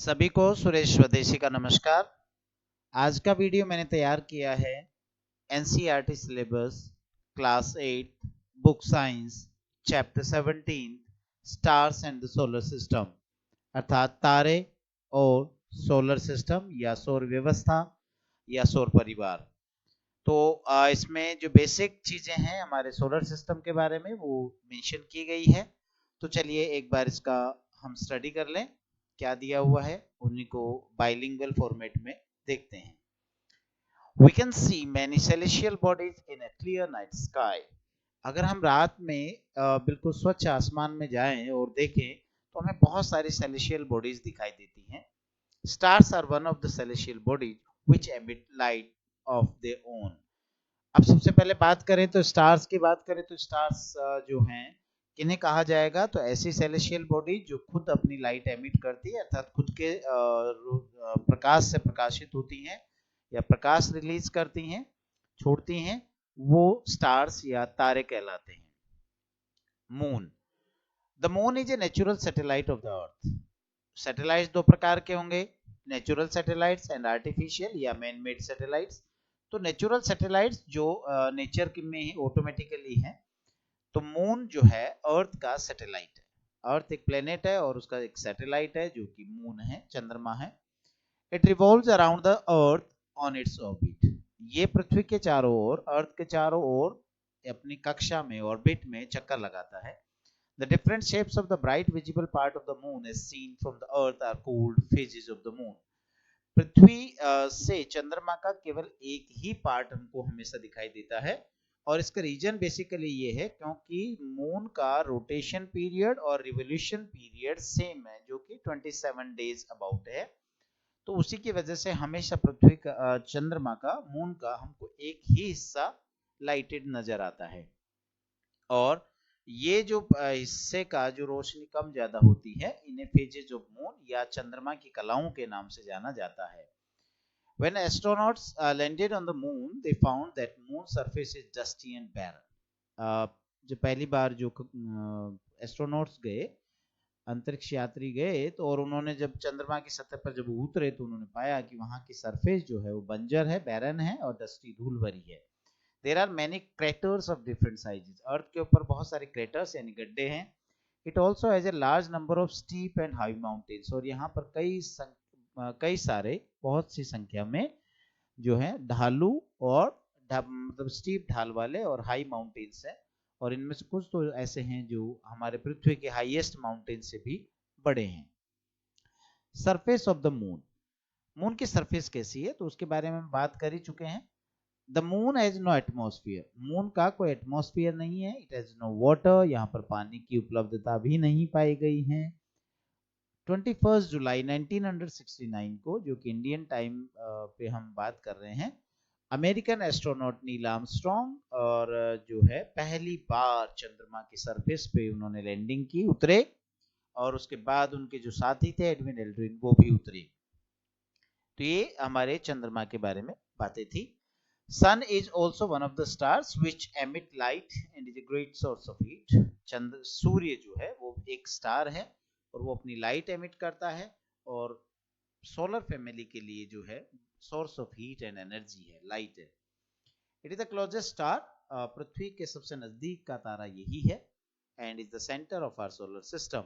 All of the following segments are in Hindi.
सभी को सुरेश स्वदेशी का नमस्कार। आज का वीडियो मैंने तैयार किया है NCERT syllabus class 8 book science chapter 17 stars and the solar system अर्थात तारे और सोलर सिस्टम या सौर व्यवस्था या सौर परिवार। तो इसमें जो बेसिक चीजें हैं हमारे सोलर सिस्टम के बारे में वो मेंशन की गई है। तो चलिए एक बार इसका हम स्टडी कर लें, क्या दिया हुआ है उन्हीं को बाइलिंगुअल फॉर्मेट में देखते हैं। We can see many celestial bodies in a clear night sky. अगर हम रात में बिल्कुल स्वच्छ आसमान में जाएं और देखें तो हमें बहुत सारी celestial bodies दिखाई देती हैं। Stars are one of the celestial bodies which emit light of their own. अब सबसे पहले बात करें तो स्टार्स की बात करें तो स्टार्स जो हैं किन्हें कहा जाएगा, तो ऐसी सेलेशियल बॉडी जो खुद अपनी लाइट एमिट करती है अर्थात खुद के प्रकाश से प्रकाशित होती हैं या प्रकाश रिलीज करती हैं, छोड़ती हैं, वो स्टार्स या तारे कहलाते हैं। Moon, the moon is a natural satellite of the earth. Satellites दो प्रकार के होंगे, नेचुरल सैटेलाइट्स एंड आर्टिफिशियल या मैन मेड सैटेलाइट्स। तो नेचुरल सैटेलाइट्स जो नेचर में ही ऑटोमेटिकली है, तो मून जो है अर्थ का सैटेलाइट है। अर्थ एक प्लेनेट है और उसका एक सैटेलाइट है जो कि मून है, चंद्रमा है। It revolves around the earth on its orbit. ये पृथ्वी के चारों ओर, अर्थ के चारों ओर अपनी कक्षा में ऑर्बिट में चक्कर लगाता है। The different shapes of the bright visible part of the moon as seen from the earth are called phases of the moon. पृथ्वी से चंद्रमा का केवल एक ही पार्ट हमको हमेशा दिखाई देता है और इसका रीजन बेसिकली ये है क्योंकि मून का रोटेशन पीरियड और रिवोल्यूशन पीरियड सेम है जो कि 27 डेज अबाउट है। तो उसी की वजह से हमेशा पृथ्वी का चंद्रमा का मून का हमको एक ही हिस्सा लाइटेड नजर आता है और ये जो हिस्से का जो रोशनी कम ज्यादा होती है इन्हें फेजेस ऑफ मून या चंद्रमा की कलाओं के नाम से जाना जाता है। When astronauts landed on the moon, they found that moon surface is dusty and barren. जो पहली बार जो एस्ट्रोनॉट्स गए, अंतरिक्ष यात्री गए, तो और उन्होंने जब चंद्रमा की सतह पर जब उतरे तो उन्होंने पाया कि वहां की सरफेस जो है वो बंजर है, बैरन है और डस्टी धूल भरी है। There are many craters of different sizes. अर्थ के ऊपर बहुत सारे craters यानी गड्ढे हैं। It also has a large number of steep and high mountains. और यहाँ पर कई सारे बहुत सी संख्या में जो है ढालू और मतलब स्टीप ढाल वाले और हाई माउंटेन्स हैं और इनमें से कुछ तो ऐसे हैं जो हमारे पृथ्वी के हाईएस्ट माउंटेन से भी बड़े हैं। Surface of the moon, moon की सरफेस कैसी है तो उसके बारे में बात कर ही चुके हैं। The moon has no atmosphere, moon का कोई एटमॉस्फेयर नहीं है। इट हैज नो वाटर, यहाँ पर पानी की उपलब्धता भी नहीं पाई गई है। 21 जुलाई 1969 को, जो कि इंडियन टाइम पे हम बात कर रहे हैं, अमेरिकन एस्ट्रोनॉट नील आर्मस्ट्रॉन्ग और जो है पहली बार चंद्रमा की सरफेस पे उन्होंने लैंडिंग की, उतरे और उसके बाद उनके जो साथी थे एडविन एल्ड्रिन वो भी उतरे। तो ये हमारे चंद्रमा के बारे में बातें थी। Sun is also one of the stars which emit light and is a great source of heat. चंद्र सूर्य जो है वो एक स्टार है और वो अपनी लाइट एमिट करता है और सोलर फैमिली के लिए जो है source of heat and energy है, लाइट है। It is the closest star, पृथ्वी के सबसे नजदीक का तारा यही है and is the centre of our solar system.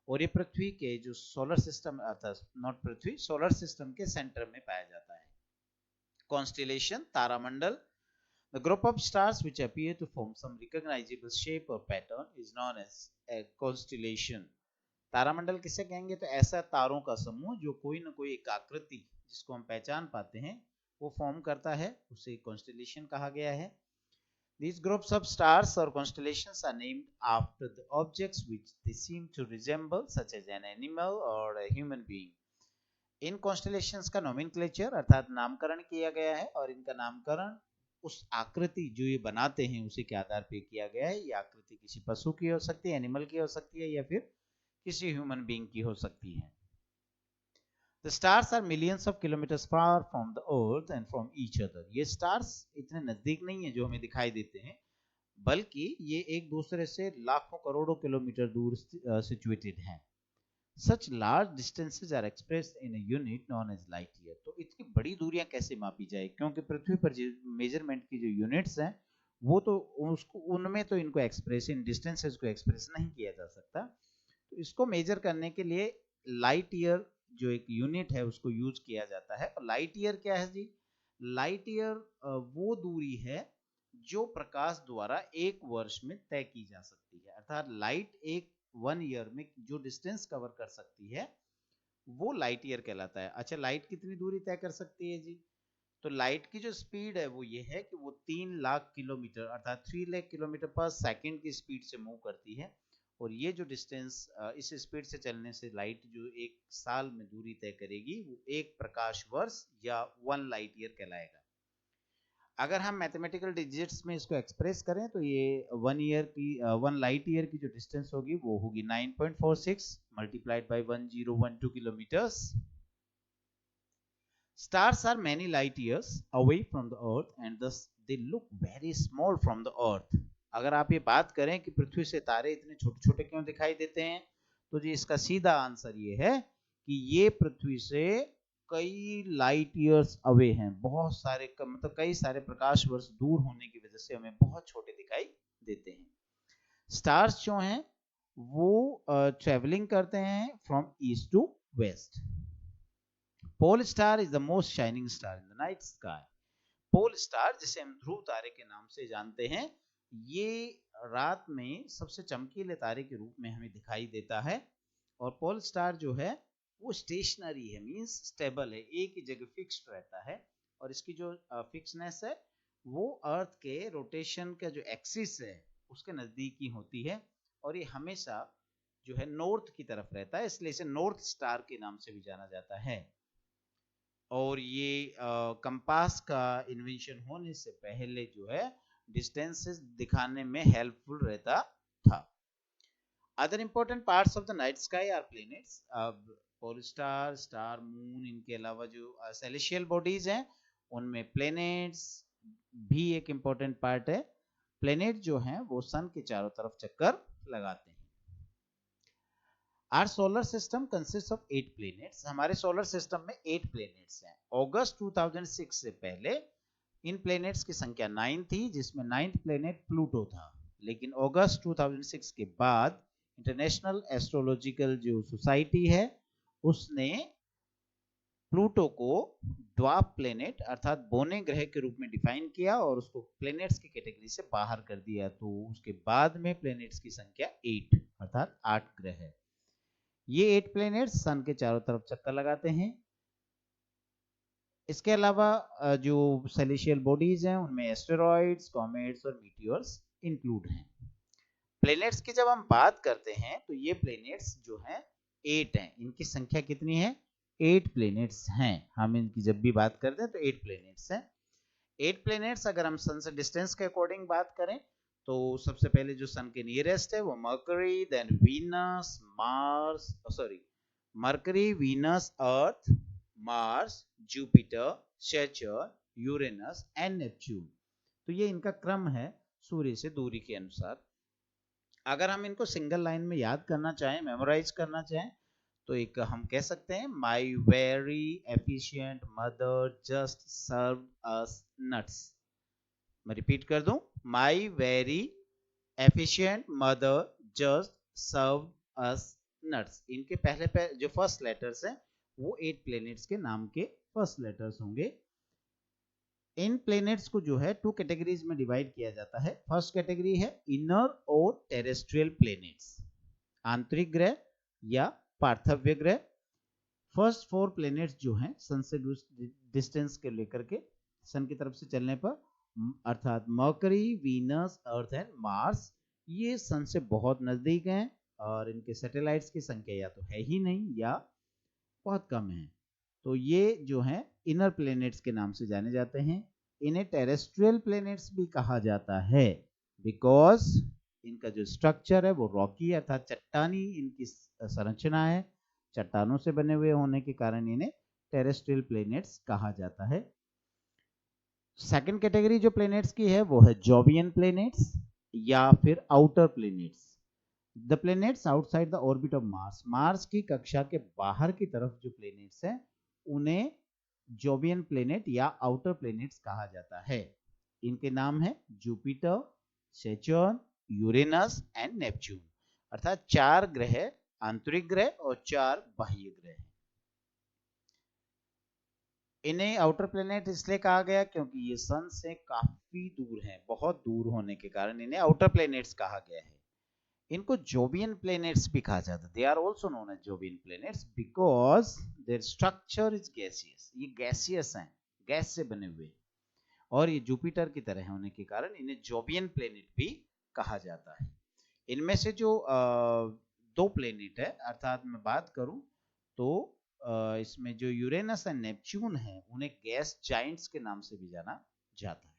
और ये पृथ्वी के जो सोलर सिस्टम अर्थात नॉट पृथ्वी, सोलर सिस्टम के सेंटर में पाया जाता है। Constellation, तारामंडल, the group of stars which appear to form some recognizable shape or pattern is known as a constellation. तारामंडल किसे कहेंगे तो ऐसा तारों का समूह जो कोई ना कोई एक आकृति जिसको हम पहचान पाते हैं वो फॉर्म करता है, उसे constellation कहा गया है। These groups of stars or constellations are named after the objects which they seem to resemble, such as an animal or a human being. In constellations का नोमेनक्लेचर अर्थात नामकरण किया गया है और इनका नामकरण उस आकृति जो ये बनाते हैं उसी के आधार पर किया गया है। ये आकृति किसी पशु की हो सकती है, एनिमल की हो सकती है या फिर किसी ह्यूमन बीइंग की हो सकती है। The stars are millions of kilometers far from the earth and from each other. ये स्टार्स इतने नजदीक नहीं है जो हमें दिखाई देते हैं, बल्कि ये एक दूसरे से लाखों करोड़ों किलोमीटर दूर सिचुएटेड हैं। Such large distances are expressed in a unit known as light year. तो इतनी बड़ी दूरियां कैसे मापी जाए, क्योंकि पृथ्वी पर जो मेजरमेंट की जो यूनिट्स हैं वो तो उसको उनमें तो इनको एक्सप्रेस इन डिस्टेंसेस को एक्सप्रेस नहीं किया जा सकता। तो इसको मेजर करने के लिए लाइट ईयर जो एक यूनिट है उसको यूज किया जाता है। और लाइट ईयर क्या है जी? लाइट ईयर वो दूरी है जो प्रकाश द्वारा एक वर्ष में तय की जा सकती है। अर्थात लाइट एक 1 ईयर में जो डिस्टेंस कवर कर सकती है वो लाइट ईयर कहलाता है। अच्छा, लाइट कितनी दूरी तय कर सकती है जी? तो लाइट की जो स्पीड है वो ये है कि वो 3 लाख किलोमीटर अर्थात 3 लाख किलोमीटर पर सेकंड की स्पीड से मूव करती है। और ये जो डिस्टेंस इस स्पीड से चलने से लाइट जो एक साल में दूरी तय करेगी वो एक प्रकाश वर्ष या 1 लाइट ईयर कहलाएगा। अगर हम मैथमेटिकल डिजिट्स में इसको एक्सप्रेस करें तो ये 1 लाइट ईयर की जो डिस्टेंस होगी वो होगी 9.46 multiplied by 1012 kilometres. Stars are many light years away from the earth and thus they look very small from the earth. अगर आप ये बात करें कि पृथ्वी से तारे इतने छोटे छोटे क्यों दिखाई देते हैं, तो जी इसका सीधा आंसर ये है कि ये पृथ्वी से कई लाइट ईयर्स अवे हैं, बहुत सारे मतलब कई सारे प्रकाश वर्ष दूर होने की वजह से हमें बहुत छोटे दिखाई देते हैं। स्टार्स जो हैं वो ट्रेवलिंग करते हैं from east to west. Pole star is the most shining star in the night sky. Pole star जिसे हम ध्रुव तारे के नाम से जानते हैं, ये रात में सबसे चमकीले तारे के रूप में हमें दिखाई देता है। और पोल स्टार जो है वो स्टेशनरी है, मींस स्टेबल है, एक ही जगह फिक्स्ड रहता है। और इसकी जो फिक्सनेस है वो अर्थ के रोटेशन का जो एक्सिस है उसके नजदीक ही होती है। और ये हमेशा जो है नॉर्थ की तरफ रहता है, इसलिए इसे नॉर्थ स्टार के नाम से भी जाना जाता है। और ये कंपास का इन्वेंशन होने से पहले जो है डिस्टेंसेस दिखाने में हेल्पफुल रहता था। Other important parts of the night sky are planets. Pole star, star, moon, इनके अलावा जो सेलेशियल बॉडीज हैं उनमें प्लैनेट्स भी एक इंपॉर्टेंट पार्ट है। प्लैनेट जो हैं वो सन के चारों तरफ चक्कर लगाते हैं। Our solar system consists of 8 planets. हमारे सोलर सिस्टम में 8 प्लेनेट्स हैं। अगस्त 2006 से पहले इन प्लेनेट्स की संख्या 9 थी, जिसमें 9th प्लेनेट प्लूटो था। लेकिन अगस्त 2006 के बाद इंटरनेशनल एस्ट्रोलॉजिकल जो सोसाइटी है उसने प्लूटो को ड्वार्फ प्लेनेट अर्थात बौने ग्रह के रूप में डिफाइन किया और उसको प्लेनेट्स की कैटेगरी से बाहर कर दिया। तो उसके बाद में प्लेनेट्स की संख्या 8 अर्थात 8 ग्रह है। ये 8 प्लैनेट्स सन के चारों तरफ चक्कर लगाते हैं। इसके अलावा जो सेलेशियल बॉडीज हैं उनमें एस्टेरॉइड्स, कॉमेट्स और मीटियोर्स इंक्लूड हैं। प्लैनेट्स की जब हम बात करते हैं तो ये प्लैनेट्स जो हैं 8 हैं। इनकी संख्या कितनी है? 8 प्लैनेट्स हैं। हम इनकी जब भी बात करते हैं तो 8 प्लैनेट्स हैं। 8 प्लैनेट्स अगर हम सन से डिस्टेंस के अकॉर्डिंग बात करें तो सबसे पहले जो सन के नियरेस्ट है वो Mercury, then Venus, Mars, Mercury, Venus, Earth, Mars, Jupiter, Saturn, Uranus and Neptune. तो ये इनका क्रम है सूर्य से दूरी के अनुसार। अगर हम इनको सिंगल लाइन में याद करना चाहें, मेमोराइज करना चाहें, तो एक हम कह सकते हैं my very efficient mother just serve us nuts. मैं रिपीट कर दूं, my very efficient mother just serve us nuts. इनके पहले जो फर्स्ट लेटर्स हैं वो 8 प्लैनेट्स के नाम के फर्स्ट लेटर्स होंगे। इन प्लैनेट्स को जो है 2 कैटेगरीज में डिवाइड किया जाता है। फर्स्ट कैटेगरी है इनर और टेरेस्ट्रियल प्लैनेट्स, आंतरिक ग्रह या पार्थव्य ग्रह। फर्स्ट 4 प्लैनेट्स जो हैं सन से डिस्टेंस के लेकर के सन की तरफ से चलने पर अर्थात mercury, Venus, earth and Mars, ये सन से बहुत नजदीक हैं और इनके सैटेलाइट्स की संख्या या तो है ही नहीं या बहुत कम है। तो ये जो हैं इनर प्लैनेट्स के नाम से जाने जाते हैं। इन्हें टेरेस्ट्रियल प्लैनेट्स भी कहा जाता है बिकॉज इनका जो स्ट्रक्चर है वो रॉकी अर्थात चट्टानी इनकी संरचना है। चट्टानों से बने हुए होने के कारण इन्हें टेरेस्ट्रियल प्लैनेट्स कहा जाता है। सेकंड कैटेगरी जो प्लैनेट्स की है वो है जोवियन प्लैनेट्स या फिर outer planets. The planets outside the orbit of Mars, Mars की कक्षा के बाहर की तरफ जो प्लेनेट्स हैं उन्हें जोवियन प्लेनेट या आउटर प्लेनेट्स कहा जाता है। इनके नाम है Jupiter, Saturn, Uranus and Neptune, अर्थात 4 ग्रह आंतरिक ग्रह और 4 बाह्य ग्रह। इन्हें आउटर प्लेनेट इसलिए कहा गया क्योंकि ये सन से काफी दूर हैं, बहुत दूर होने के कारण इन्हें आउटर प्लेनेट्स कहा गया है। इनको जोवियन प्लेनेट्स भी कहा जाता है। They are also known as Jovian planets because their structure is gaseous, ये गैसियस हैं, गैस से बने हुए, और ये जुपिटर की तरह होने के कारण इन्हें जोवियन प्लेनेट भी कहा जाता है। इनमें से जो 2 प्लेनेट है, अर्थात मैं बात करूं तो इसमें जो यूरेनस एंड नेपच्यून है उन्हें गैस जाइंट्स के नाम से भी जाना जाता है।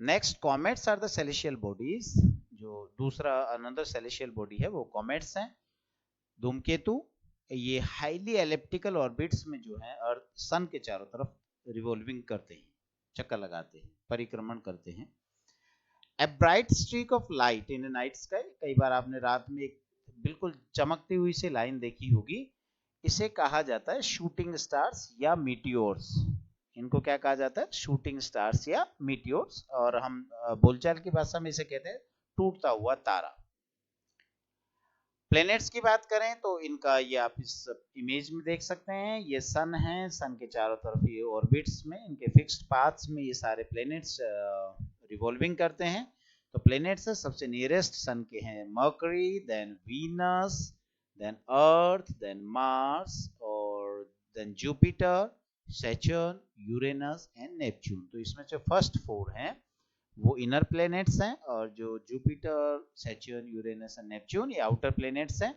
Next, comets are the celestial bodies. जो दूसरा अनदर सेलेशियल बॉडी है वो कॉमेट्स हैं, धूमकेतु। ये हाईली एलिप्टिकल ऑर्बिट्स में जो है अर्थ सन के चारों तरफ रिवॉल्विंग करते हैं, चक्कर लगाते हैं, परिक्रमण करते हैं। A bright streak of light in night sky, कई बार आपने रात में एक बिल्कुल चमकती हुई सी लाइन देखी होगी, इसे कहा जाता है शूटिंग स्टार्स या मीटियोर्स। इनको क्या कहा जाता है? शूटिंग स्टार्स या मीटियोर्स, और हम बोलचाल की भाषा में इसे कहते हैं टूटता हुआ तारा। प्लैनेट्स की बात करें तो इनका ये आप इस इमेज में देख सकते हैं, ये सन है, सन के चारों तरफ ये ऑर्बिट्स में, इनके फिक्स्ड पाथ्स में ये सारे प्लैनेट्स रिवॉल्विंग करते हैं। तो प्लैनेट्स सबसे नियरेस्ट सन के हैं Mercury, then Venus, then Earth, then Mars, और then Jupiter, Saturn, Uranus and Neptune. तो इसमें जो फर्स्ट 4 हैं वो इनर प्लैनेट्स हैं, और जो Jupiter, Saturn, Uranus and Neptune ये आउटर प्लैनेट्स हैं।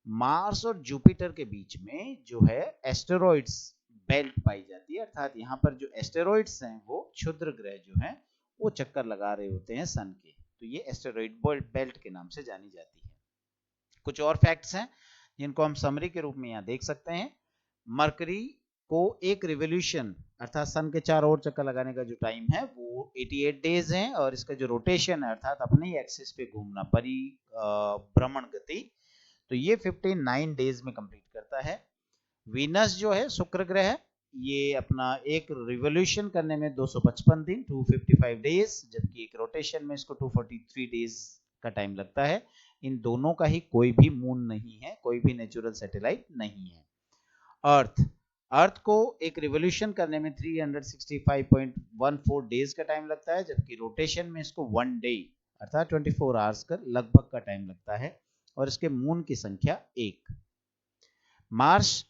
मार्स और जुपिटर के बीच में जो है एस्टेरॉइड्स बेल्ट पाई जाती है, अर्थात यहाँ पर जो एस्टेरॉइड्स हैं वो क्षुद्र ग्रह जो हैं वो चक्कर लगा रहे होते हैं सन के, तो ये एस्टेरॉइड बेल्ट के नाम से जानी जाती है। कुछ और फैक्ट्स हैं जिनको हम समरी के रूप में यहाँ देख सकते हैं। मरकरी को एक रिवोल्यूशन अर्थात सन के चारों ओर चक्कर लगाने का जो टाइम है वो 88 डेज है, और इसका जो रोटेशन है अर्थात अपने ही एक्सिस पे घूमना, परिभ्रमण गति, तो ये 59 डेज में कंप्लीट करता है। वीनस जो है शुक्र ग्रह, ये अपना एक रिवोल्यूशन करने में 255 दिन 255 डेज, जबकि एक रोटेशन में इसको 243 डेज का टाइम लगता है। इन दोनों का ही कोई भी मून नहीं है, कोई भी नेचुरल सैटेलाइट नहीं है। अर्थ को एक रिवोल्यूशन करने में 365.14 डेज का टाइम लगता है, जबकि रोटेशन में इसको 1 डे अर्थात 24 आवर्स का लगभग का टाइम लगता है, और इसके मून की संख्या 1। मार्स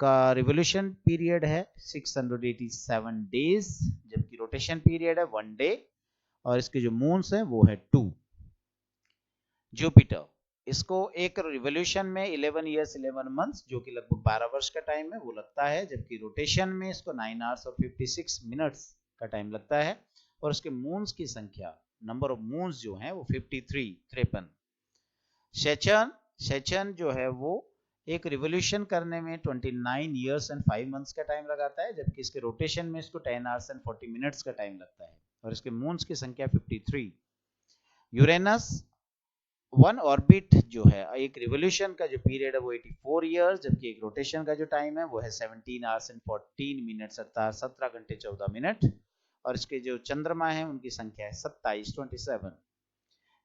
का रिवोल्यूशन पीरियड है 687 डेज, जबकि रोटेशन पीरियड है 1 डे, और इसके जो मून्स हैं वो है 2। जुपिटर, इसको एक रिवोल्यूशन में 11 ईयर्स 11 मंथ्स जो कि लगभग 12 वर्ष का टाइम है वो लगता है, जबकि रोटेशन में इसको 9 आवर्स और 56 मिनट्स का टाइम लगता है, और उसके मून्स की संख्या, नंबर ऑफ मून्स जो हैं वो 53। सैटर्न जो है वो एक रिवोल्यूशन करने में 29 ईयर्स एंड 5 मंथ्स का टाइम लगाता है, जबकि इसके रोटेशन में इसको 10 आवर्स एंड 40 मिनट्स का टाइम लगता है, और इसके मून्स की संख्या 53। यूरेनस, 1 ऑर्बिट जो है एक रिवोल्यूशन का जो पीरियड है वो 84 ईयर्स, जबकि एक रोटेशन का जो टाइम है वो है 17 आवर्स एंड 14 मिनट्स अर्थात 17 घंटे 14 मिनट, और इसके जो चंद्रमा है उनकी संख्या है 27।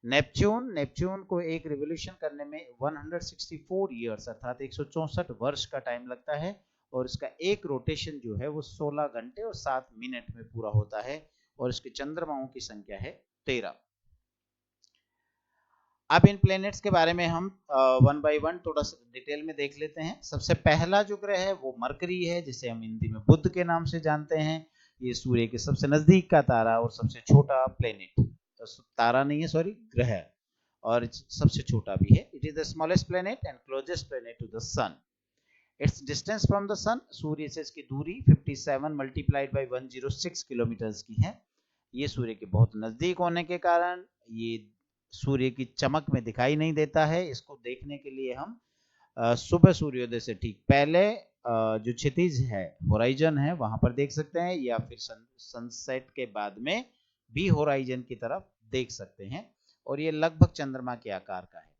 नेपच्यून को एक रिवोल्यूशन करने में 164 ईयर्स अर्थात 164 वर्ष का टाइम लगता है, और इसका एक रोटेशन जो है वो 16 घंटे और 7 मिनट में पूरा होता है, और इसके चंद्रमाओं की संख्या है 13। अब इन प्लैनेट्स के बारे में हम 1 बाय 1 थोड़ा सा डिटेल में देख लेते हैं। सबसे पहला जो ग्रह है वो मरकरी है, जिसे हम हिंदी में बुध के नाम से जानते हैं। ये सूर्य के सबसे नजदीक का तारा और सबसे छोटा प्लैनेट, तारा नहीं है सॉरी, ग्रह, और सबसे छोटा भी है। It is the smallest planet and closest planet to the sun. Its distance from the sun, सूर्य से इसकी दूरी 57 मल्टीप्लाइड बाय 106 किलोमीटर्स की है। ये सूर्य के बहुत नजदीक होने के कारण ये सूर्य की चमक में दिखाई नहीं देता है। इसको देखने के लिए हम सुबह सूर्योदय से ठीक पहले जो क्षितिज है, होराइजन है, वहां पर देख सकते हैं, या फिर सनसेट के बाद में भी होराइजन की तरफ देख सकते हैं। और ये लगभग चंद्रमा के आकार का है।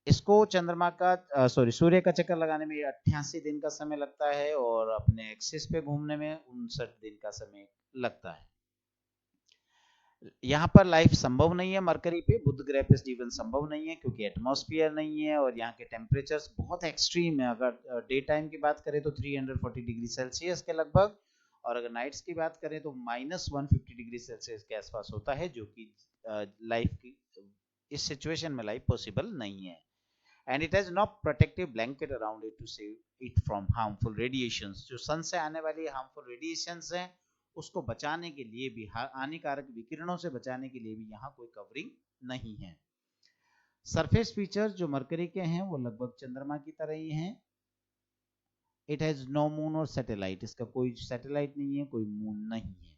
इसको चंद्रमा का सूर्य का चक्कर लगाने में 88 दिन का समय लगता है और अपने एक्सिस पे घूमने में 59 दिन का समय लगता है। यहाँ पर लाइफ संभव नहीं है, मरकरी पे बुध ग्रह पे जीवन संभव नहीं है क्योंकि एटमॉस्फेयर नहीं है और यहाँ के टेम्परेचर्स बहुत एक्सट्रीम है। अगर डे टाइम की बात करें तो 340 डिग्री सेल्सियस के लगभग, और अगर नाइट्स की बात करें तो -150 डिग्री सेल्सियस के आसपास होता है, जो कि लाइफ की इस सिचुएशन में लाइफ पॉसिबल नहीं है। And it has no protective blanket around it to save it from harmful radiations. जो सन से आने वाली हार्मफुल रेडिएशंस हैं उसको बचाने के लिए भी, हानिकारक विकिरणों से बचाने के लिए भी यहाँ कोई कवरिंग नहीं है। सरफेस फीचर्स जो मरकरी के हैं वो लगभग चंद्रमा की तरह ही हैं। इट हैज नो मून और सैटेलाइट, इसका कोई सैटेलाइट नहीं है, कोई मून नहीं है।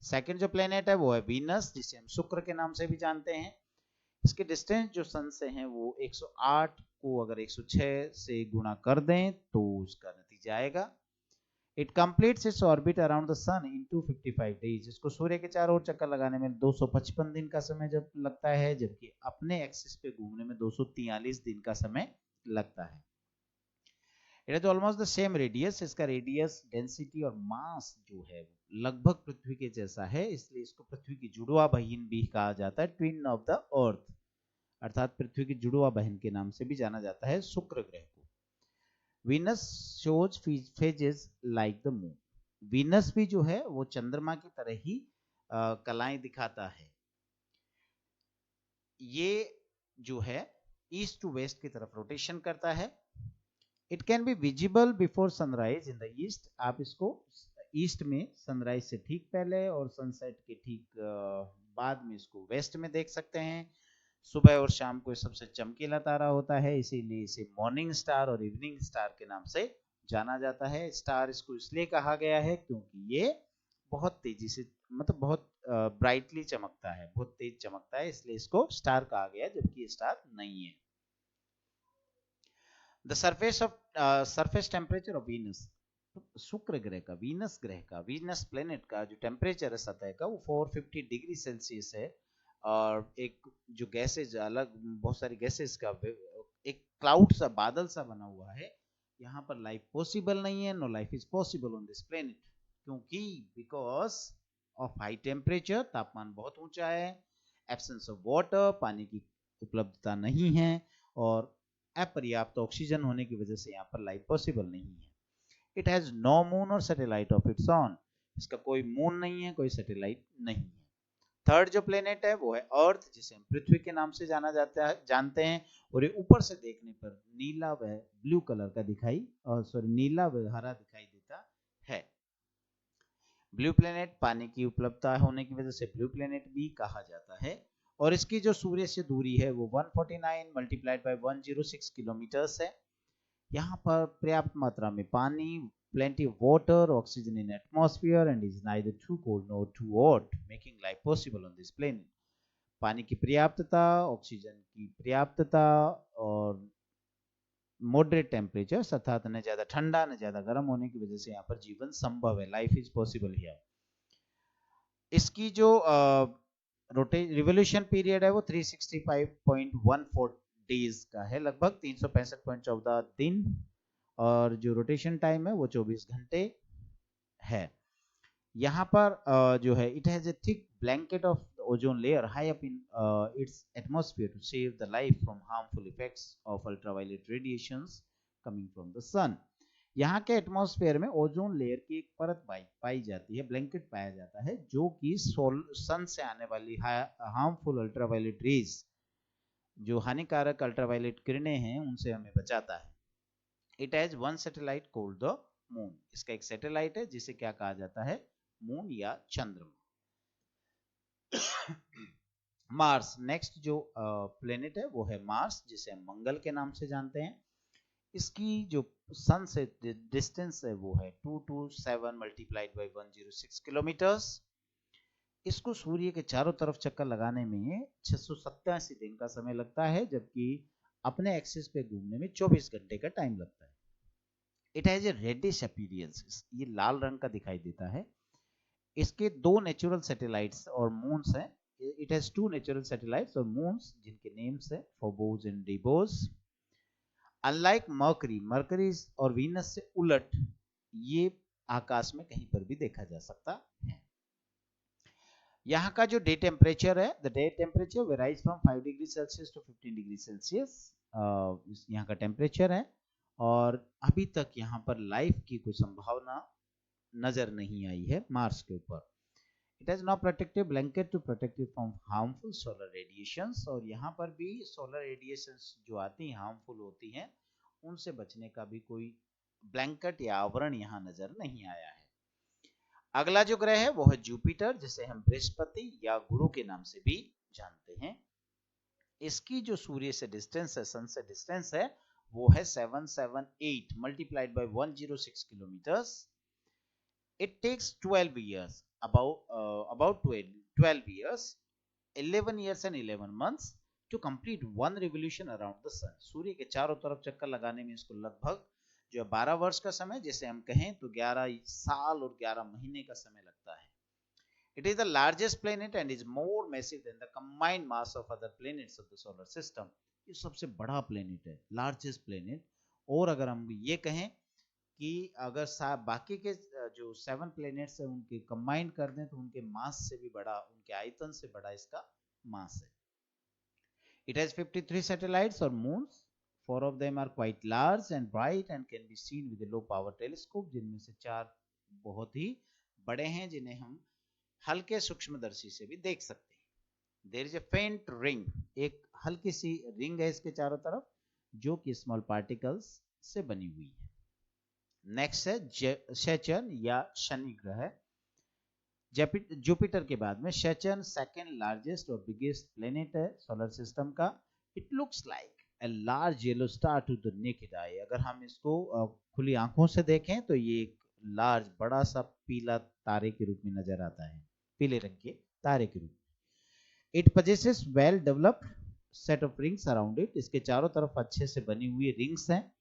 सेकंड जो प्लेनेट है वो है वीनस, जिसे हम शुक्र के नाम से भी जानते हैं। इसके डिस्टेंस जो सन से हैं वो 108 को अगर 106 से गुणा कर दें तो उसका नतीजा आएगा। It completes its orbit around the sun in 255 days. इसको सूर्य के चारों ओर चक्कर लगाने में 255 दिन का समय जब लगता है, जबकि अपने एक्सिस पे घूमने में 243 दिन का समय लगता है। It is almost the same radius, इसका रेडियस, डेंसिटी और मास जो है लगभग पृथ्वी के जैसा है, इसलिए इसको पृथ्वी की जुड़वा बहन भी कहा जाता है, ट्विन ऑफ द अर्थ, अर्थात पृथ्वी की जुड़वा बहन के नाम से भी जाना जाता है शुक्र ग्रह को। Venus shows phases like the moon. Venus भी जो है वो चंद्रमा की तरह ही कलाएं दिखाता है। ये जो है ईस्ट टू वेस्ट की तरफ रोटेशन करता है। It can be visible before sunrise in the east. आप इसको ईस्ट में सनराइज से ठीक पहले और सनसेट के ठीक बाद में इसको वेस्ट में देख सकते हैं। सुबह और शाम को सबसे चमकीला तारा होता है, इसीलिए इसे मॉर्निंग स्टार और इवनिंग स्टार के नाम से जाना जाता है। स्टार इसको इसलिए कहा गया है क्योंकि ये बहुत तेजी से, मतलब बहुत ब्राइटली चमकता है, बहुत तेज चमकता है, इसलिए इसको स्टार कहा गया, जबकि स्टार नहीं है। The surface temperature of Venus, शुक्र ग्रह का, वीनस ग्रह का, वीनस प्लेनेट का जो टेम्परेचर है सतह का वो 450 डिग्री सेल्सियस है। और एक जो गैसेज, अलग बहुत सारी गैसेज का एक क्लाउड सा, बादल सा बना हुआ है। यहाँ पर लाइफ पॉसिबल नहीं है, no life is possible on this planet, क्योंकि बिकॉज ऑफ हाई टेम्परेचर, तापमान बहुत ऊंचा है, एब्सेंस ऑफ वाटर, पानी की उपलब्धता नहीं है, और अपर्याप्त ऑक्सीजन होने की वजह से यहाँ पर लाइफ पॉसिबल नहीं है। इट हैज नो मून और सैटेलाइट ऑफ इट्स ऑन। इसका कोई मून नहीं है, कोई सैटेलाइट नहीं है। थर्ड जो प्लेनेट है वो है अर्थ, जिसे हम पृथ्वी के नाम से जाना जाता है, जानते हैं। और ये ऊपर से देखने पर नीला व ब्लू कलर का नीला व हरा दिखाई देता है। ब्लू प्लेनेट पानी की उपलब्धता होने की वजह से ब्लू प्लेनेट भी कहा जाता है। और इसकी जो सूर्य से दूरी है वो 149 मल्टीप्लाइड बाय 106 किलोमीटर्स है। यहाँ पर पर्याप्त मात्रा में पानी, plenty of water, oxygen in atmosphere, and is neither too cold nor too hot, making life possible on this planet. पानी की पर्याप्तता, ऑक्सीजन की पर्याप्तता और मॉडरेट टेम्परेचर, अर्थात न ज्यादा ठंडा न ज्यादा गर्म होने की वजह से यहाँ पर जीवन संभव है, लाइफ इज पॉसिबल हियर। इसकी जो रिवोल्यूशन पीरियड है वो 365.14 डेज का है, लगभग 365.14 दिन, और जो रोटेशन टाइम है वो 24 घंटे है। यहाँ पर जो है, it has a thick blanket of ozone layer high up in its atmosphere to save the life from harmful effects of ultraviolet radiations coming from the sun. यहाँ के एटमॉस्फेयर में ओजोन लेयर की एक परत पाई जाती है, ब्लैंकेट पाया जाता है, जो कि सन से आने वाली हार्मफुल अल्ट्रावायलेट रेज, जो हानिकारक अल्ट्रावायलेट किरणें हैं, उनसे हमें बचाता है। It has one satellite called the moon. इसका एक सैटेलाइट है जिसे क्या कहा जाता है, मून या चंद्रमा। मार्स, नेक्स्ट जो प्लेनेट है वो है मार्स, जिसे हम मंगल के नाम से जानते हैं। इसकी जो सन से डिस्टेंस है वो है 227 मल्टीप्लाइड बाय 106 किलोमीटर्स। इसको सूर्य के चारों तरफ चक्कर लगाने में 687 दिन का समय लगता है, जबकि अपने एक्सिस पे घूमने में 24 घंटे का टाइम लगता है। It has a reddish appearance, ये लाल रंग का दिखाई देता है। इसके दो नेचुरल सैटेलाइट्स और मून्स हैं, it has two natural satellites or moons जिनके names है Phobos and Deimos. Unlike Mercury, Mercury और Venus से उलट ये आकाश में कहीं पर भी देखा जा सकता है। यहाँ का जो डे टेम्परेचर है, the day temperature varies from 5 degree Celsius to 15 degree Celsius यहाँ का टेम्परेचर है। और अभी तक यहाँ पर लाइफ की कोई संभावना नजर नहीं आई है मार्स के ऊपर। It has no protective blanket to protect it from harmful solar radiations, और यहाँ पर भी सोलर रेडिएशंस जो आती हैं हार्मफुल होती हैं, उनसे बचने का भी कोई ब्लैंकेट या आवरण यहाँ नजर नहीं आया है। अगला जो ग्रह है वो है जुपिटर, जिसे हम बृहस्पति या गुरु के नाम से भी जानते हैं। इसकी जो सूर्य से डिस्टेंस है, सन से डिस्टेंस है, वो है 778 multiplied by 106 kilometres. It takes 12 years, about 12 years, 11 years and 11 months to complete one revolution around the sun. सूर्य के चारों तरफ चक्कर लगाने में इसको लगभग जो 12 वर्ष का समय, जैसे हम कहें तो 11 साल और 11 महीने का समय लगता है। It is the largest planet and is more massive than the combined mass of other planets of the solar system. ये सबसे बड़ा प्लेनेट है, लार्जेस्ट प्लेनेट। और अगर हम ये कहें कि अगर बाकी के जो 7 प्लैनेट्स है उनके कंबाइन कर दें तो उनके मास से भी बड़ा, उनके आयतन से बड़ा इसका मास है। It has 53 satellites or moons. 4 of them are quite large and bright and can be seen with a low power telescope, जिनमें से 4 बहुत ही बड़े हैं जिन्हें हम हल्के सूक्ष्मदर्शी से भी देख सकते हैं। There is a faint ring, एक हल्की सी रिंग है इसके चारों तरफ जो कि स्मॉल पार्टिकल्स से बनी हुई है। नेक्स्ट है सैटर्न या शनि ग्रह। जुपिटर के बाद में सैटर्न सेकंड लार्जेस्ट और बिगेस्ट प्लेनेट है सोलर सिस्टम का। It looks like a large yellow star to the naked eye. अगर हम इसको खुली आंखों से देखें तो ये एक लार्ज बड़ा सा पीला तारे के रूप में नजर आता है, पीले रंग के तारे के रूप में। It possesses well developed set of rings around it. इसके चारों तरफ अच्छे से बनी हुई रिंग्स हैं।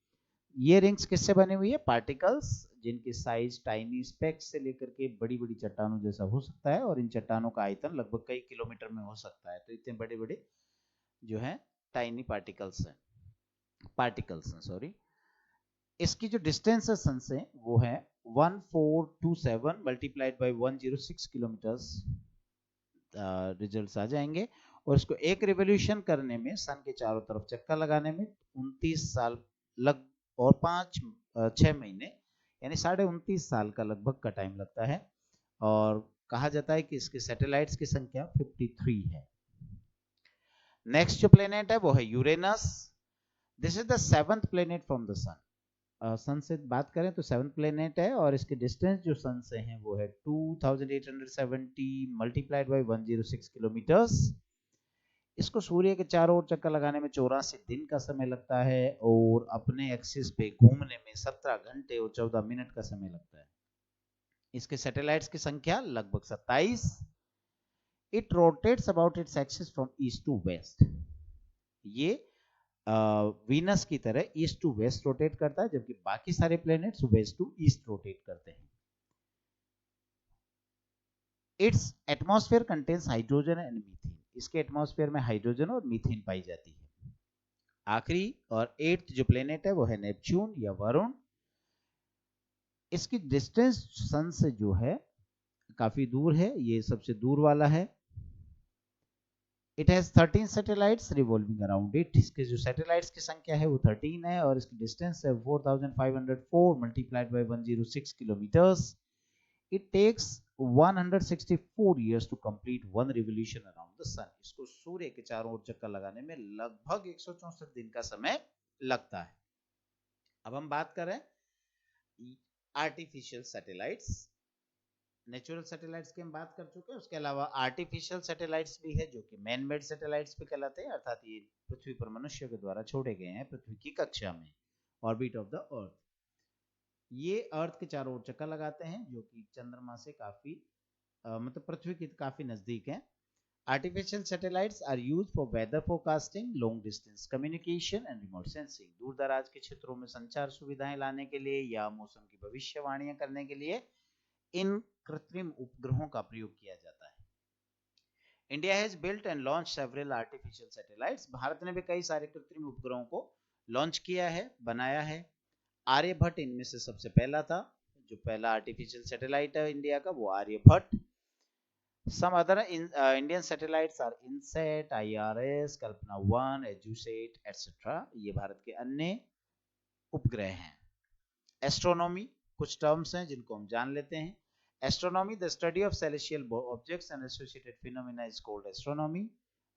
ये रिंग्स किससे बनी हुई है? पार्टिकल्स, जिनकी साइज टाइनी स्पेक्स से लेकर के बड़ी बड़ी चट्टानों जैसा हो सकता है, और इन चट्टानों का आयतन लगभग कई किलोमीटर में हो सकता है। तो इतने बड़े बड़े जो है टाइनी पार्टिकल्स हैं सॉरी। इसकी जो डिस्टेंस है सन से वो है 1427 मल्टीप्लाइड बाय 106 किलोमीटर्स रिजल्ट्स आ जाएंगे। और इसको एक रिवोल्यूशन करने में, सन के चारों तरफ चक्कर लगाने में 29 साल लग और 6 महीने यानी 29.5 साल का लगभग का टाइम लगता है। और कहा जाता है कि इसके सैटेलाइट्स की संख्या 53 है। नेक्स्ट जो प्लेनेट है वो है Uranus. This is the 7th planet from the sun. Sun से बात करें तो 7th प्लेनेट है, और इसके डिस्टेंस जो सन से है वो है 2870 मल्टीप्लाइड बाय 106 किलोमीटर्स। इसको सूर्य के चारों ओर चक्कर लगाने में 84 दिन का समय लगता है, और अपने एक्सिस पे घूमने में 17 घंटे और 14 मिनट का समय लगता है। इसके सैटेलाइट्स की संख्या लगभग 27। It rotates about its axis from east to west. ये वीनस की तरह ईस्ट टू वेस्ट रोटेट करता है, जबकि बाकी सारे planets west to east rotate करते हैं। Its atmosphere contains hydrogen and methane. इसके एटमॉस्फेयर में हाइड्रोजन और मीथेन पाई जाती है। आखिरी और 8th जो प्लेनेट है वो है नेपच्यून या वरुण। इसकी डिस्टेंस सन से जो है काफी दूर है, ये सबसे दूर वाला है। It has 13 satellites revolving around it. इसके जो सैटेलाइट्स की संख्या है वो 13 है, और इसकी डिस्टेंस है 4504 multiplied by 106 kilometres. It takes 164 years to complete one revolution around the sun. इसको सूर्य के चारों ओर चक्कर लगाने में लगभग 164 दिन का समय लगता है। अब हम बात करें आर्टिफिशियल सैटेलाइट्स। नेचुरल सैटेलाइट्स की हम बात कर चुके हैं, उसके अलावा आर्टिफिशियल सैटेलाइट्स भी है जो कि मैन मेड सैटेलाइट्स भी कहलाते हैं, अर्थात ये पृथ्वी पर मनुष्य के द्वारा छोड़े गए हैं पृथ्वी की कक्षा में, ऑर्बिट ऑफ द अर्थ। ये अर्थ के चारों ओर चक्कर लगाते हैं, जो कि चंद्रमा से काफी मतलब पृथ्वी के काफी नजदीक है। Artificial satellites are used for weather forecasting, long distance communication and remote sensing. दूर दराज के क्षेत्रों में संचार सुविधाएं लाने के लिए या मौसम की भविष्यवाणियां करने के लिए इन कृत्रिम उपग्रहों का प्रयोग किया जाता है। India has built and launch several artificial satellites. Bharat ने भी कई सारे कृत्रिम उपग्रहों को लॉन्च किया है, बनाया है। आर्यभट्ट इनमें से सबसे पहला था। जो पहला आर्टिफिशियल सैटेलाइट है इंडिया का वो Aryabhata. Some other Indian satellites are INSAT, IRS, Kalpana 1, EduSat, etc. ये भारत के अन्य उपग्रह हैं। एस्ट्रोनॉमी, कुछ टर्म्स हैं जिनको हम जान लेते हैं। Astronomy, the study of celestial objects and associated phenomena is called astronomy.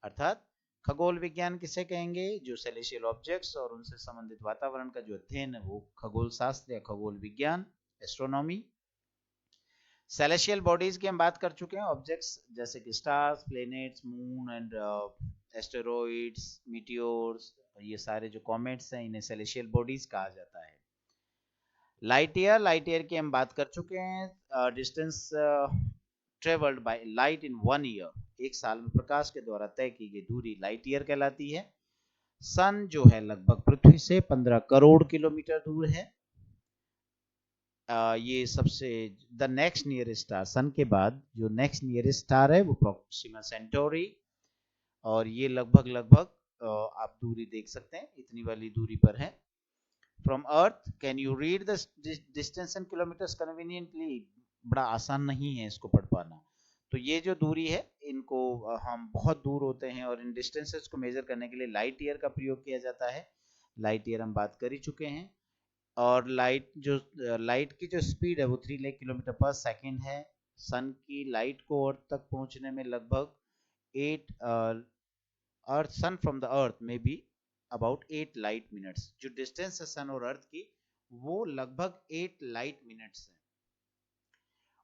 अर्थात खगोल विज्ञान किसे कहेंगे? जो सेलेस्टियल ऑब्जेक्ट्स और उनसे संबंधित वातावरण का जो अध्ययन है वो खगोल शास्त्र या खगोल विज्ञान, एस्ट्रोनॉमी। सेलेस्टियल बॉडीज की हम बात कर चुके हैं, ऑब्जेक्ट्स जैसे कि stars, planets, moon and asteroids, meteors, ये सारे जो कॉमेट्स हैं इन्हें सेलेस्टियल बॉडीज कहा जाता है। लाइट ईयर, लाइट ईयर की हम बात कर चुके हैं। Distance travelled by light in 1 year, एक साल में प्रकाश के द्वारा तय की गई दूरी लाइट ईयर कहलाती है। सन जो है लगभग पृथ्वी से 15 करोड़ किलोमीटर दूर है। ये सबसे द नेक्स्ट नियरेस्ट स्टार, सन के बाद जो नेक्स्ट नियरेस्ट स्टार है वो प्रोक्सिमा सेंटोरी, और ये लगभग आप दूरी देख सकते हैं, इतनी वाली दूरी पर है। From earth, can you read the distance in kilometres conveniently? बड़ा आसान नहीं है इसको पढ़ पाना। तो ये जो दूरी है इनको हम बहुत दूर होते हैं और इन डिस्टेंसेस को मेजर करने के लिए लाइट ईयर का प्रयोग किया जाता है। लाइट ईयर हम बात कर ही चुके हैं। और लाइट की जो स्पीड है वो 3 लाख किलोमीटर पर सेकेंड है। सन की लाइट को अर्थ तक पहुंचने में लगभग 8 अर्थ सन फ्रॉम द अर्थ में भी अबाउट 8 लाइट मिनट्स। जो डिस्टेंस है सन और अर्थ की वो लगभग 8 लाइट मिनट्स है।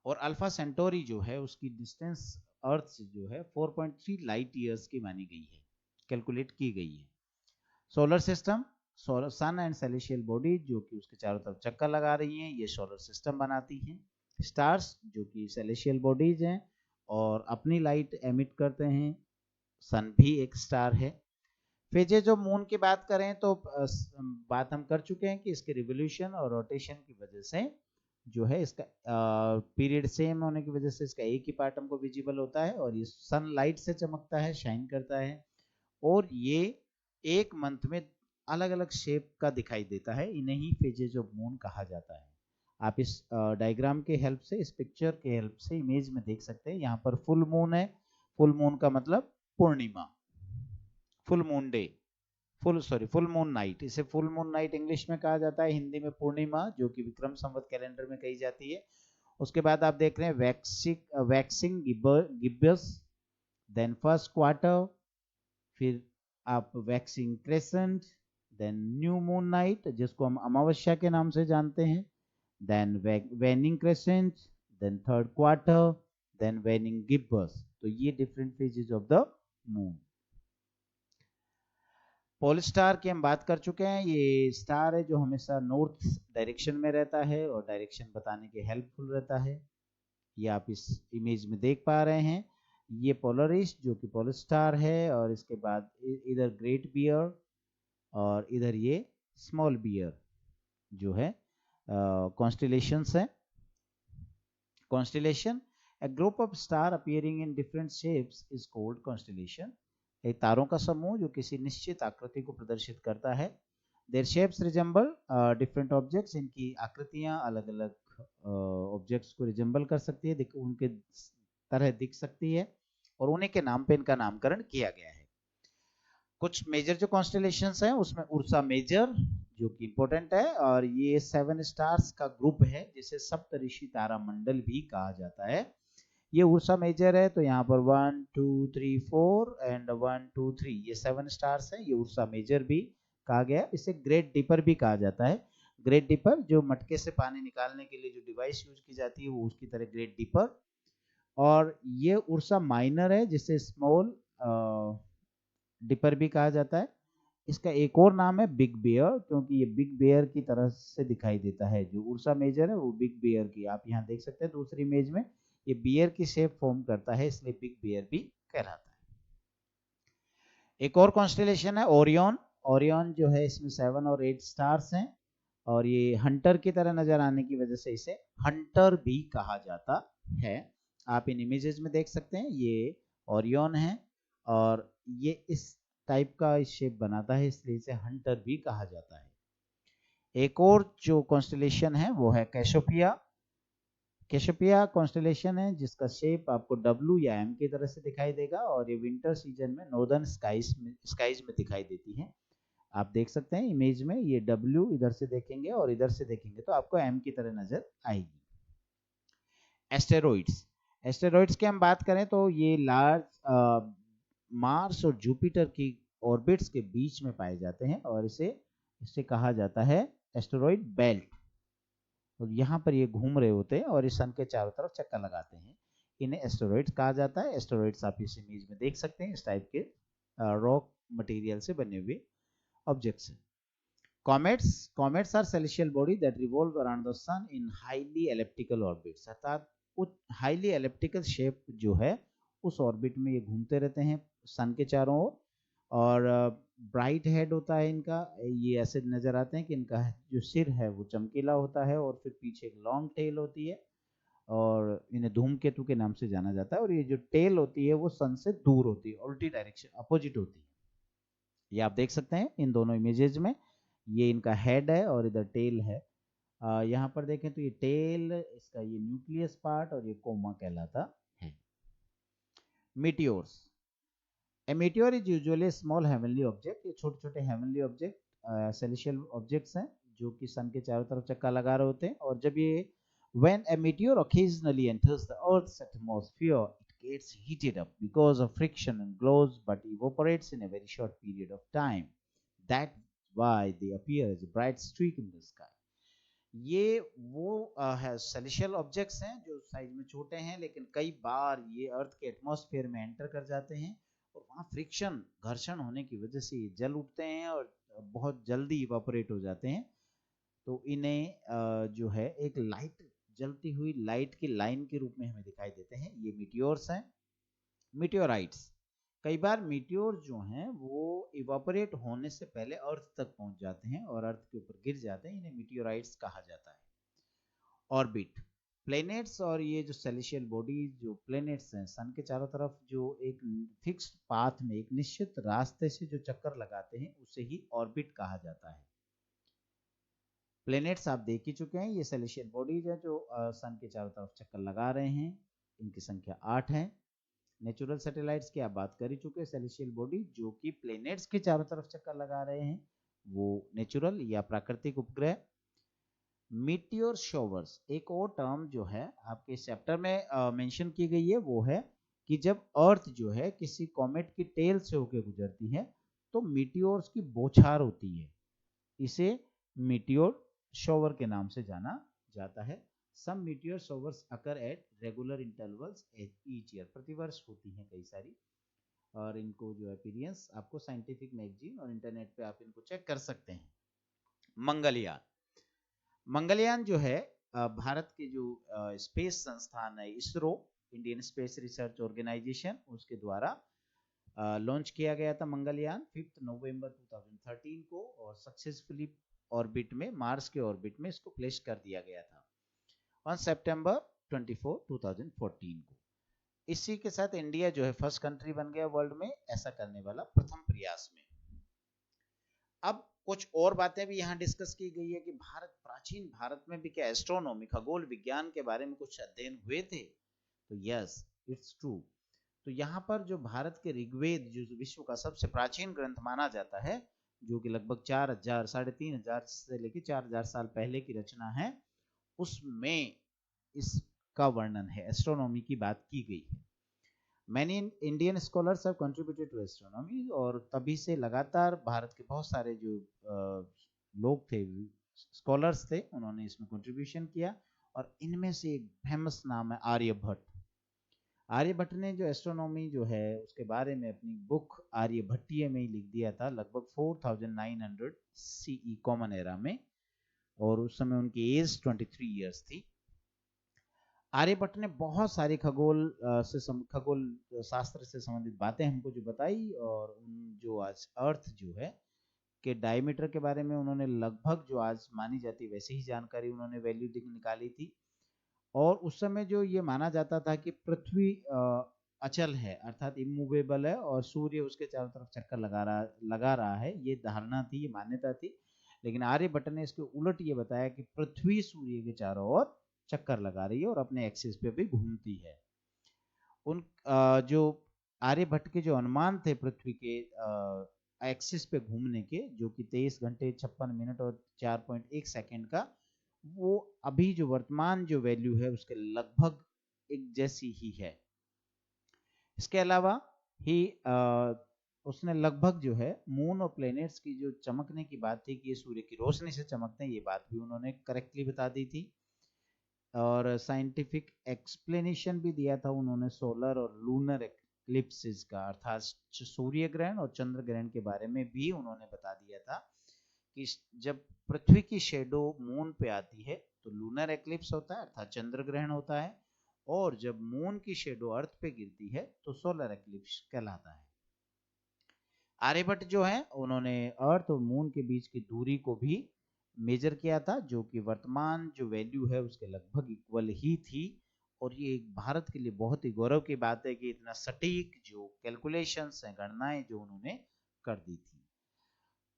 और अल्फा सेंटोरी जो है उसकी डिस्टेंस अर्थ से जो है 4.3 लाइट ईयर्स की मानी गई है, कैलकुलेट की गई है। Solar system, sun and celestial body जो कि उसके चारों तरफ चक्कर लगा रही हैं, ये सोलर सिस्टम बनाती हैं। स्टार्स जो कि सेलेस्टियल बॉडीज हैं और अपनी लाइट एमिट करते हैं। सन भी एक स्टार है। फेजेज ऑफ मून की बात करें तो बात हम कर चुके हैं कि इसके रिवोल्यूशन और रोटेशन की वजह से जो है इसका पीरियड सेम होने की वजह से इसका एक ही पार्ट हमको विजिबल होता है और ये सनलाइट से चमकता है, शाइन करता है, और ये एक मंथ में अलग अलग शेप का दिखाई देता है। इन्हें ही फेजेज ऑफ मून कहा जाता है। आप इस डायग्राम के हेल्प से, इस पिक्चर के हेल्प से इमेज में देख सकते हैं। यहाँ पर फुल मून है, फुल मून का मतलब पूर्णिमा, full moon day, full moon night, इसे फुल मून नाइट इंग्लिश में कहा जाता है, हिंदी में पूर्णिमा, जो कि विक्रम संवत कैलेंडर में कही जाती है। उसके बाद आप देख रहे हैं waxing gibbous, then first quarter, फिर आप waxing crescent, then new moon night जिसको हम अमावस्या के नाम से जानते हैं, then waning crescent, then third quarter, then waning gibbous. तो ये different phases of the moon. Pole star की हम बात कर चुके हैं। ये स्टार है जो हमेशा नॉर्थ डायरेक्शन में रहता है और डायरेक्शन बताने के हेल्पफुल रहता है। ये आप इस इमेज में देख पा रहे हैं। ये पोलरिस जो कि पोल स्टार है, और इसके बाद इधर ग्रेट बियर और इधर ये स्मॉल बियर जो है कॉन्स्टेलेशंस है। Constellation, a group of star appearing in different shapes is called constellation। एक तारों का समूह जो किसी निश्चित आकृति को प्रदर्शित करता है। Their shapes resemble different objects। इनकी आकृतियां अलग अलग ऑब्जेक्ट्स को रिजेंबल कर सकती है, उनके तरह दिख सकती है, और उन्हीं के नाम पे इनका नामकरण किया गया है। कुछ मेजर जो कॉन्स्टेलेशंस हैं उसमें उर्सा मेजर जो कि इंपॉर्टेंट है, और ये 7 स्टार्स का ग्रुप है जिसे सप्तऋषि तारा मंडल भी कहा जाता है। ये उर्सा मेजर है, तो यहाँ पर 1 2 3 4 एंड 1 2 3 ये 7 स्टार्स हैं। ये उर्सा मेजर भी कहा गया। इसे ग्रेट डिपर भी कहा जाता है। ग्रेट डिपर जो मटके से पानी निकालने के लिए जो डिवाइस यूज की जाती है वो उसकी तरह ग्रेट डिपर। और ये उर्सा माइनर है जिसे स्मॉल डिपर भी कहा जाता है। इसका एक और नाम है बिग बेयर, क्योंकि ये बिग बेयर की तरह से दिखाई देता है। जो उर्सा मेजर है वो बिग बेयर की, आप यहाँ देख सकते हैं दूसरी इमेज में, ये बियर की शेप फॉर्म करता है, इसलिए बिग बेयर भी कहलाता है। एक और कॉन्स्टेलेशन है ओरियन। ओरियन जो है इसमें 7 और 8 स्टार्स हैं, और ये हंटर की तरह नजर आने की वजह से इसे हंटर भी कहा जाता है। आप इन इमेजेस में देख सकते हैं, ये ओरियन है, और ये इस टाइप का शेप बनाता है, इसलिए इसे हंटर भी कहा जाता है। एक और जो कॉन्स्टेलेशन है वो है कैशोपिया। कैशोपिया कॉन्स्टेलेशन है जिसका शेप आपको डब्ल्यू या एम की तरह से दिखाई देगा, और ये विंटर सीजन में नॉर्दर्न स्काईज में दिखाई देती है। आप देख सकते हैं इमेज में, ये डब्ल्यू इधर से देखेंगे और इधर से देखेंगे तो आपको एम की तरह नजर आएगी। एस्टेरॉइड्स, एस्टेरॉइड्स की हम बात करें तो ये लार्ज मार्स और जुपिटर की ऑर्बिट्स के बीच में पाए जाते हैं, और इसे कहा जाता है एस्टेरॉइड बेल्ट। और यहाँ पर ये घूम रहे होते हैं और इस सन के चारों तरफ चक्कर लगाते हैं, इन्हें एस्टेरॉइड्स कहा जाता है। एस्टेरॉइड्स आप इस इमेज में देख सकते हैं, इस टाइप के रॉक मटेरियल से बने हुए ऑब्जेक्ट्स हैं। Comets are celestial body that revolve around the sun in highly elliptical orbits, अर्थात हाईली एलिप्टिकल शेप जो है उस ऑर्बिट में ये घूमते रहते हैं सन के चारों ओर, और ब्राइट हेड होता है इनका। ये ऐसे नजर आते हैं कि इनका जो सिर है वो चमकीला होता है, और फिर पीछे एक लॉन्ग टेल होती है, और इन्हें धूमकेतु के नाम से जाना जाता है। और ये जो टेल होती है वो सन से दूर होती है, उल्टी डायरेक्शन अपोजिट होती है। ये आप देख सकते हैं इन दोनों इमेजेस में, ये इनका हेड है और इधर टेल है। यहाँ पर देखें तो ये टेल, इसका ये न्यूक्लियस पार्ट, और ये कोमा कहलाता है। Meteors, A meteor is usually A small heavenly object, ये छोटे छोटे हेवनली ऑब्जेक्ट सेलेस्टियल ऑब्जेक्ट्स हैं जो कि सन के चारों तरफ चक्का लगा रहे होते हैं। और जब ये when a meteor occasionally enters the earth's atmosphere, it gets heated up because of friction and glows, but evaporates in a very short period of time. That's why they appear as a bright streak in the sky. ये वो है सेलेस्टियल ऑब्जेक्ट्स हैं जो साइज में छोटे हैं, लेकिन कई बार ये अर्थ के एटमॉस्फेयर में एंटर कर जाते हैं, और वहाँ फ्रिक्शन, घर्षण होने की वजह से ये जल उठते हैं और बहुत जल्दी इवापोरेट हो जाते हैं। तो इन्हें जो है एक लाइट, जलती हुई लाइट की लाइन के रूप में हमें दिखाई देते हैं। ये मीटियोर्स हैं। मीटियोराइट्स, कई बार मीटियोर जो हैं वो इवापोरेट होने से पहले अर्थ तक पहुंच जाते हैं और अर्थ के ऊपर गिर जाते हैं, इन्हें मीटियोराइट्स कहा जाता है। ऑर्बिट, प्लैनेट्स और ये जो सेलेस्टियल बॉडी, जो प्लैनेट्स हैं सन के चारों तरफ जो एक फिक्स्ड पाथ में, एक निश्चित रास्ते से जो चक्कर लगाते हैं, उसे ही ऑर्बिट कहा जाता है। प्लैनेट्स आप देख ही चुके हैं, ये सेलेस्टियल बॉडीज है जो सन के चारों तरफ चक्कर लगा रहे हैं, इनकी संख्या 8 है। नेचुरल सैटेलाइट्स की आप बात कर ही चुके हैं, सेलेस्टियल बॉडी जो कि प्लैनेट्स के चारों तरफ चक्कर लगा रहे हैं, वो नेचुरल या प्राकृतिक उपग्रह। मीटियोर शॉवर्स, एक और टर्म जो है आपके चैप्टर में मेंशन की गई है, वो है कि जब अर्थ जो है किसी कॉमेट की टेल से होकर गुजरती है तो मीटियोर्स की बौछार होती है, इसे मीटियोर शॉवर के नाम से जाना जाता है। Some meteor showers occur at regular intervals each year, प्रतिवर्ष होती हैं कई सारी, और इनको जो अपीयरेंस आपको साइंटिफिक मैगजीन और इंटरनेट पे आप इनको चेक कर सकते हैं। मंगलयान, मंगलयान जो है भारत के जो स्पेस संस्थान है ISRO, Indian space research organisation, उसके द्वारा लॉन्च किया गया था मंगलयान 5 नवंबर 2013 को, और सक्सेसफुली ऑर्बिट में, मार्स के ऑर्बिट में इसको प्लेस कर दिया गया था ऑन सितंबर 24, 2014 को। इसी के साथ इंडिया जो है फर्स्ट कंट्री बन गया वर्ल्ड में ऐसा करने वाला प्रथम प्रयास में। अब कुछ और बातें भी यहाँ डिस्कस की गई है कि प्राचीन भारत में भी क्या एस्ट्रोनॉमी, खगोल विज्ञान के बारे में कुछ अध्ययन हुए थे, तो यस, इट्स ट्रू। तो यहाँ पर जो भारत के ऋग्वेद, जो विश्व का सबसे प्राचीन ग्रंथ माना जाता है, जो कि लगभग 4000, 3500 से लेकर 4000 साल पहले की रचना है, उसमें इसका वर्णन है, एस्ट्रोनॉमी की बात की गई है। Many Indian scholars have contributed to astronomy, और तभी से लगातार भारत के बहुत सारे जो लोग थे, स्कॉलर्स थे, उन्होंने इसमें कंट्रीब्यूशन किया, और इनमें से एक फेमस नाम है आर्यभट्ट। आर्यभट्ट ने जो एस्ट्रोनॉमी जो है उसके बारे में अपनी बुक आर्यभट्टीय में ही लिख दिया था, लगभग 4900 CE कॉमन एरा में, और उस समय उनकी एज 23 इयर्स थी। आर्यभट्ट ने बहुत सारी खगोल शास्त्र से संबंधित बातें हमको जो बताई, और जो आज अर्थ जो है के डायमीटर के बारे में उन्होंने लगभग जो आज मानी जाती वैसी ही जानकारी उन्होंने वैल्यू निकाली थी। और उस समय जो ये माना जाता था कि पृथ्वी अचल है अर्थात इमूवेबल है और सूर्य उसके चारों तरफ चक्कर लगा रहा है, ये धारणा थी, ये मान्यता थी। लेकिन आर्यभट्ट ने इसके उलट ये बताया कि पृथ्वी सूर्य के चारों ओर चक्कर लगा रही है और अपने एक्सिस पे भी घूमती है। उन जो आर्यभट्ट के जो अनुमान थे पृथ्वी के एक्सिस पे घूमने के, जो कि 23 घंटे 56 मिनट और 4.1 सेकंड का, वो अभी जो वर्तमान जो वैल्यू है उसके लगभग एक जैसी ही है। इसके अलावा ही उसने लगभग जो है मून और प्लैनेट्स की जो चमकने की बात थी कि ये सूर्य की रोशनी से चमकते हैं, ये बात भी उन्होंने करेक्टली बता दी थी। और साइंटिफिक एक्सप्लेनेशन भी दिया था उन्होंने सोलर और लूनर एक्लिप्सिस का, अर्थात सूर्य ग्रहण और चंद्र ग्रहण के बारे में भी उन्होंने बता दिया था कि जब पृथ्वी की शेडो मून पे आती है तो लूनर एक्लिप्स होता है अर्थात चंद्र ग्रहण होता है, और जब मून की शेडो अर्थ पे गिरती है तो सोलर एक्लिप्स कहलाता है। आर्यभट्ट जो है उन्होंने अर्थ और मून के बीच की दूरी को भी मेजर किया था, जो कि वर्तमान जो वैल्यू है उसके लगभग इक्वल ही थी। और ये एक भारत के लिए बहुत ही गौरव की बात है कि इतना सटीक जो कैलकुलेशंस हैं, गणनाएं जो उन्होंने कर दी थी।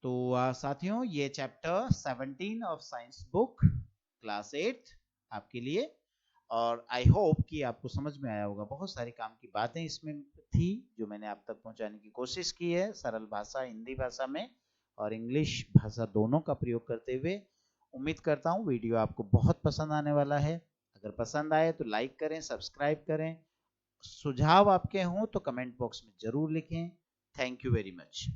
तो साथियों, ये chapter 17 of science book class 8 आपके लिए, और आई होप कि आपको समझ में आया होगा। बहुत सारी काम की बातें इसमें थी जो मैंने आप तक पहुंचाने की कोशिश की है, सरल भाषा हिंदी भाषा में और इंग्लिश भाषा दोनों का प्रयोग करते हुए। उम्मीद करता हूँ वीडियो आपको बहुत पसंद आने वाला है। अगर पसंद आए तो लाइक करें, सब्सक्राइब करें। सुझाव आपके हों तो कमेंट बॉक्स में जरूर लिखें। Thank you very much.